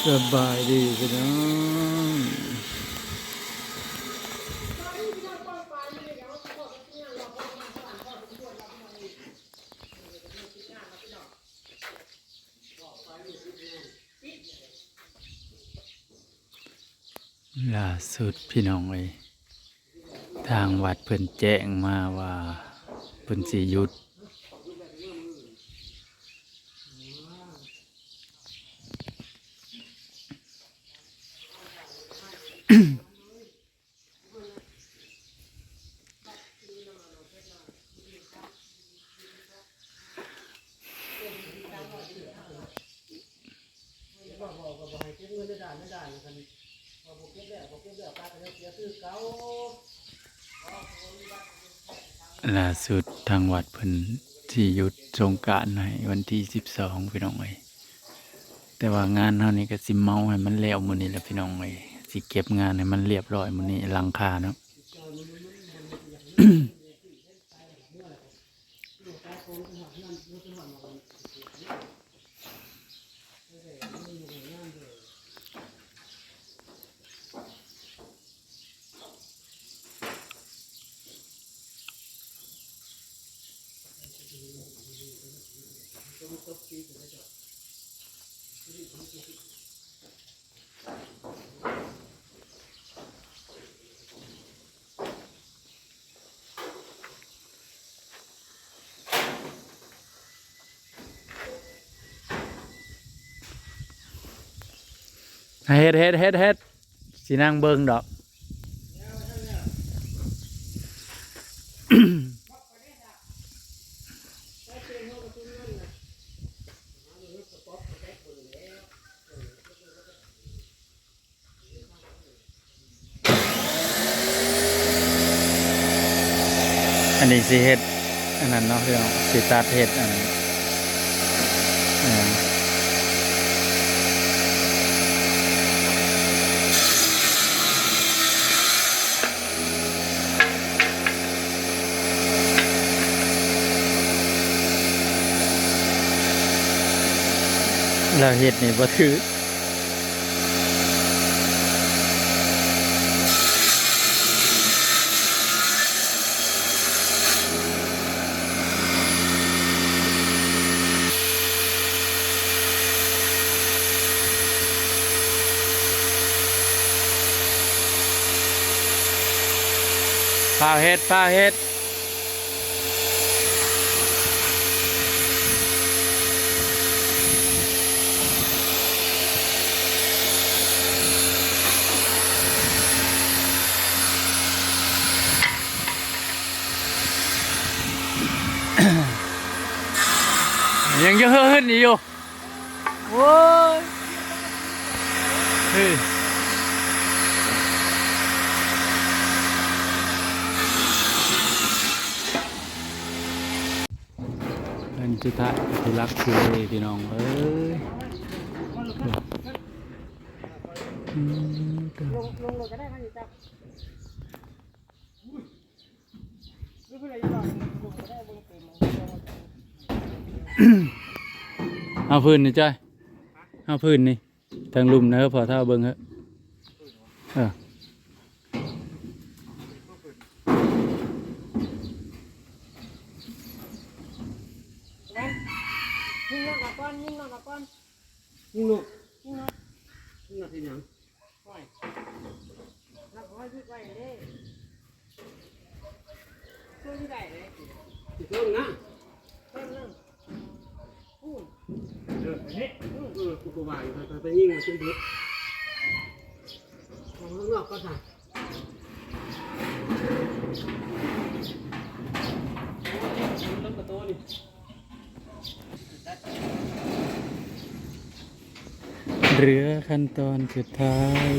สบายดีพี่น้องล่าสุดพี่น้องเอ้ยทางวัดเพิ่นแจ้งมาว่าเพิ่นสิหยุดล่าสุดทางวัดเพิ่นสิหยุดสงกรานต์ให้วันที่12พี่น้องเอ้ยแต่ว่างานเฮานี่ก็สิเมาให้มันแล้วมื้อนี้แหละพี่น้องเอ้ยสิเก็บงานให้มันเรียบร้อยมื้อนี้หลังคาเนาะ เฮ็ดสินั่งเบิ่งดอก อันนี้สิเฮ็ดอันนั้นเนาะพี่น้องสิตัดเฮ็ดอันแล้วเฮ็ดนี่บ่ถือฟ้าวเฮ็ดยังจะเฮิ่นอยู่โอ้ยเฮ้ยเป็นจุดะที่รักคือพี่น้องเอ้ยลงรถก็ได้มาอยู่จับไม่เป็นไรหรอกลงก็ได้บนเต็มเอาพื้นนี่จ้อยเอาพื้นนี่ทางลุ่มนะพอเท่าเบิ้งฮะนิ่งนอนละก้อนนิ่งนอนละก้อนนิ่งลูกนิ่งนอน นิ่งนอนที่หยังปล่อยแล้วก็ยืดไว้เลยช่วยที่ไหนเลย ติดลงนะ เพิ่มนึงพูดกูก็ว่าอยู่ไปยิงมาขึ้นดึกมองข้างนอกก็สั่งต้นกระโตนี่เรือขั้นตอนสุดท้าย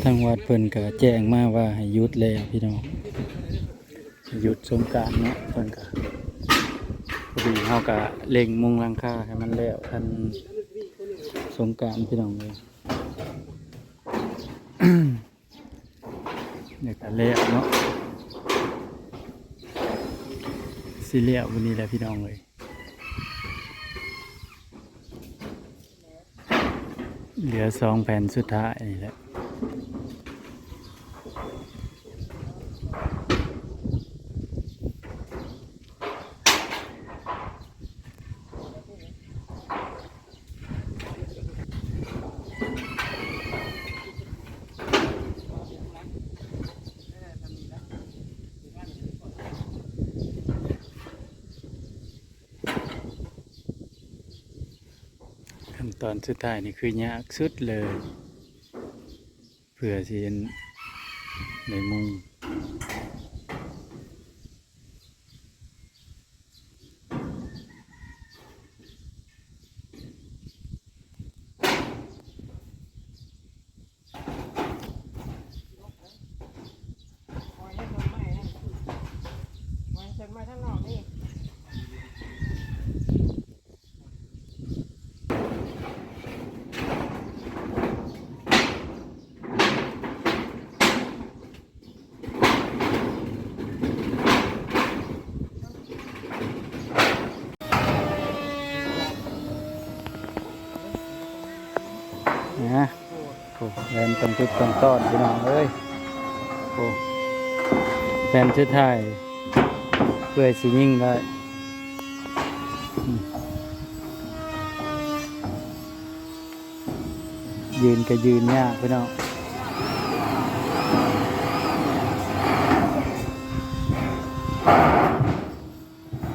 ทางวัดเพิ่นก็แจ้งมาว่าให้หยุดแล้วพี่น้องหยุดสงกรานต์เนาะเพิ่นก็พอดีเฮาก็เล็งมุงหลังคาให้มันแล้วทันสงกรานต์พี่น้องเลยเนี่ยก็แล้วเนาะสิเลี้ยววันนี้แหละพี่น้องเลย เหลือ2 แผ่นสุดท้ายนี่แหละขั้นตอนสุดท้ายนี่คือยากสุดเลยเพื่อสิเห็นในมุงคอยให้ต้นไม้นะคอยต้นไม้ทั้งนอกนี่ นะโอ้แผ่นต้องทุบต้องต้อนพี่น้องเอ้ยโอ้แผ่นสุดท้ายเพื่อสิยิงได้ยืนก็ยืนยากพี่น้อง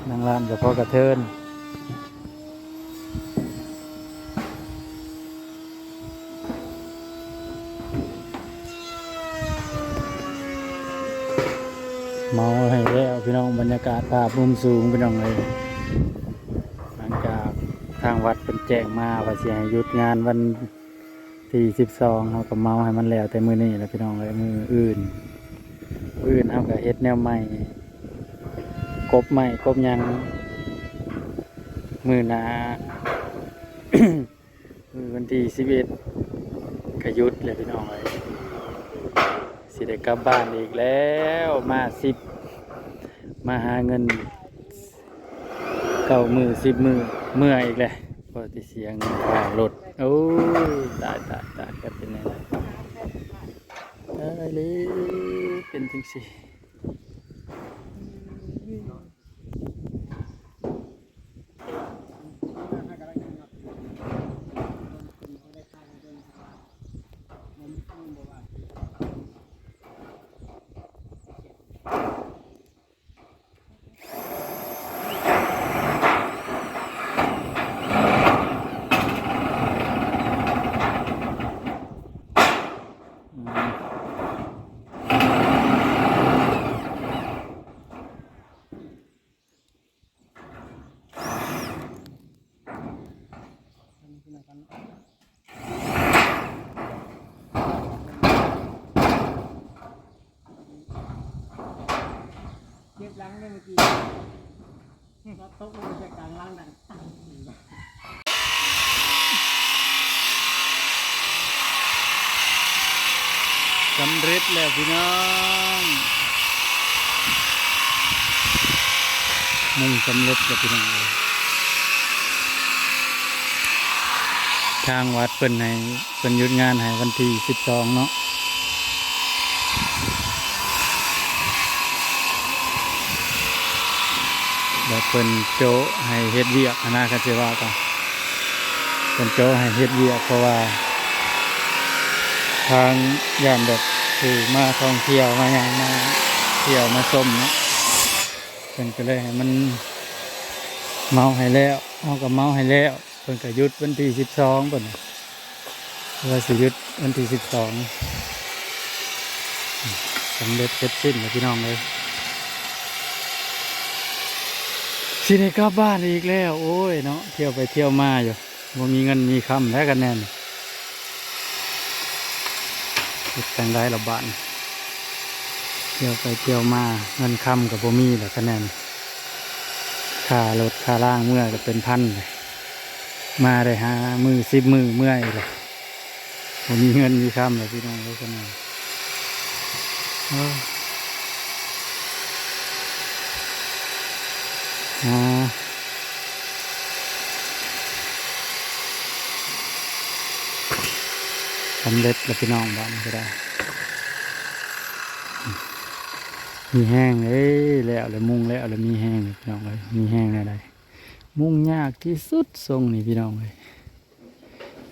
นั่งร้านกับพ่อกระเทินเมาให้แล้วพี่น้องบรรยากาศภาพมุมสูงพี่น้องเลยหลังจากทางวัดเป็นแจ้งมาว่าสิให้หยุดงานวันที่12เขาก็เมาให้มันแล้วแต่มื้อนี้แหละพี่น้องเลยมื้ออื่นเขาก็เฮ็ดแนวใหม่กบใหม่กบหยังมื้อหน้า มื้อวันที่11ก็หยุดเลยพี่น้องเลยสิได้กลับบ้านอีกแล้วมาหาเงิน9 มื้อ10 มื้อเมื่ออีกเลยพอที่เสียเงินค่ารถโอ้ยตายก็เป็นไงล่ะได้เลยเป็นจังซี่เก็บล้างได้เมื่อกี้เราตกลงจากกลางล้างดัน สำเร็จแล้วพี่น้องมุ่งสำเร็จแล้วพี่น้องเลยทางวัดเพิ่นให้เพิ่นหยุดงานให้วันที่12เนาะแล้วเพิ่นโจะให้เฮ็ดเวียกอนาคตสิว่าก็เพิ่นโจะให้เฮ็ดเวียกเพราะว่าทางย่านแบบคือมาท่องเที่ยวมาอย่างมาเที่ยวมาชมเนาะเพิ่นก็เลยให้มันเมาให้แล้วเอาก็เมาให้แล้วเพิ่นก็หยุดวันที่12เพิ่นว่าสิหยุดวันที่12สำเร็จเสร็จสิ้นแล้วพี่น้องเลยสิได้กลับบ้านอีกแล้วโอ้ยเนาะเที่ยวไปเที่ยวมาอยู่บ่มีเงินมีคำแล้วกันแน่นแต่งได้ละบาทเที่ยวไปเที่ยวมาเงินคำกับบ่มีแหละคะแนนค่ารถค่าล่างเมื่อก็เป็นพันเลยมาได้หามือ10 มื้อเมื่อยเลยบ่มีเงินมีคำเลยพี่น้องเลยคะแนน สำเร็จแล้วพี่น้องบ้านก็ได้มีแห้งเอ้ยแล้วเลยมุงแล้วเลยมีแห้งพี่น้องเลยมีแห้งอะไรมุงยากที่สุดทรงนี่พี่น้องเลย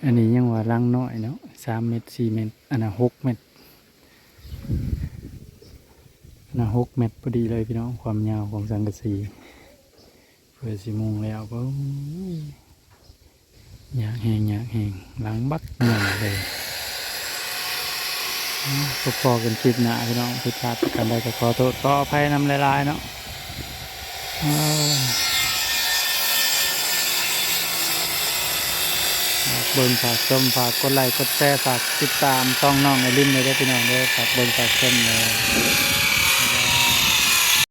อันนี้ยังว่ารังน้อยเนาะ3 เมตร 4 เมตรอันนั้น6 เมตรนะ6 เมตรพอดีเลยพี่น้องความยาวของสังกะสีเพื่อสิมุงแล้วก็อยากแหงหลังบักหน่อยเลยพอๆกันคลิปหนาพี่น้องผิดพลาดกันได้ก็ขอโทษขออภัยนำลายๆเนาะฝากเบิ่งฝากชมฝากกดไลค์กดแชร์ฝากติดตามช่องน้องไอรินเลยได้อพี่น้องเด้อฝากเบิ่งฝากชมเลย